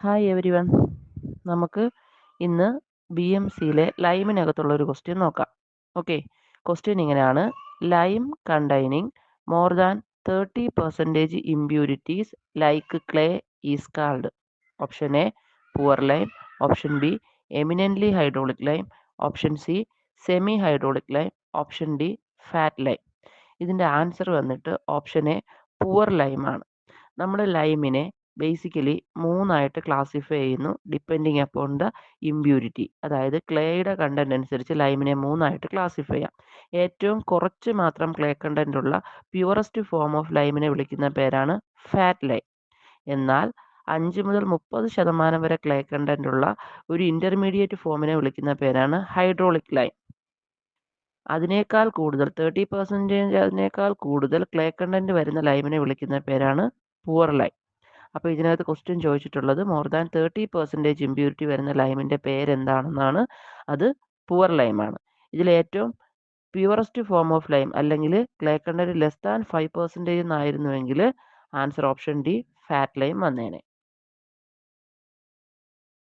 Hi every one. നമുക്ക് ഇന്ന് BMCയിലെ ലൈമിനകത്തുള്ള ഒരു ക്വസ്റ്റ്യൻ നോക്കാം. ഓക്കെ, ക്വസ്റ്റ്യൻ ഇങ്ങനെയാണ്: lime containing more than 30% impurities like clay is called. Option A poor lime, option B eminently hydraulic lime, option C semi hydraulic lime, option D fat lime. ഇതിൻ്റെ answer വന്നിട്ട് option A poor ലൈമാണ്. നമ്മൾ ലൈമിനെ basically മൂന്നായിട്ട് classify ചെയ്യുന്നു depending upon the impurity. അതായത് ക്ലേയുടെ content അനുസരിച്ച് ലൈമിനെ മൂന്നായിട്ട് classify ചെയ്യാം. ഏറ്റവും കുറച്ച് മാത്രം ക്ലേ കണ്ടന്റ് ഉള്ള പ്യുവറസ്റ്റ് ഫോം ഓഫ് ലൈമിനെ വിളിക്കുന്ന പേരാണ് ഫാറ്റ് ലൈം. എന്നാൽ 5 മുതൽ 30% വരെ ക്ലേ കണ്ടന്റ് ഉള്ള ഒരു ഇൻ്റർമീഡിയറ്റ് ഫോമിനെ വിളിക്കുന്ന പേരാണ് ഹൈഡ്രോളിക് ലൈം. അതിനേക്കാൾ കൂടുതൽ 30% അതിനേക്കാൾ കൂടുതൽ ക്ലേ കണ്ടന്റ് വരുന്ന ലൈമിനെ വിളിക്കുന്ന പേരാണ് പുവർ ലൈം. അപ്പോൾ ഇതിനകത്ത് ക്വസ്റ്റ്യൻ ചോദിച്ചിട്ടുള്ളത് മോർ ദാൻ 30% ഇമ്പ്യൂരിറ്റി വരുന്ന ലൈമിൻ്റെ പേരെന്താണെന്നാണ്. അത് പുവർ ലൈമാണ്. ഇതിൽ ഏറ്റവും പ്യുവറസ്റ്റ് ഫോം ഓഫ് ലൈം അല്ലെങ്കിൽ ക്ലേ കണ്ടന്റ് ലെസ് ദാൻ 5% എന്നായിരുന്നുവെങ്കിൽ answer option D fat lime വന്നേനെ.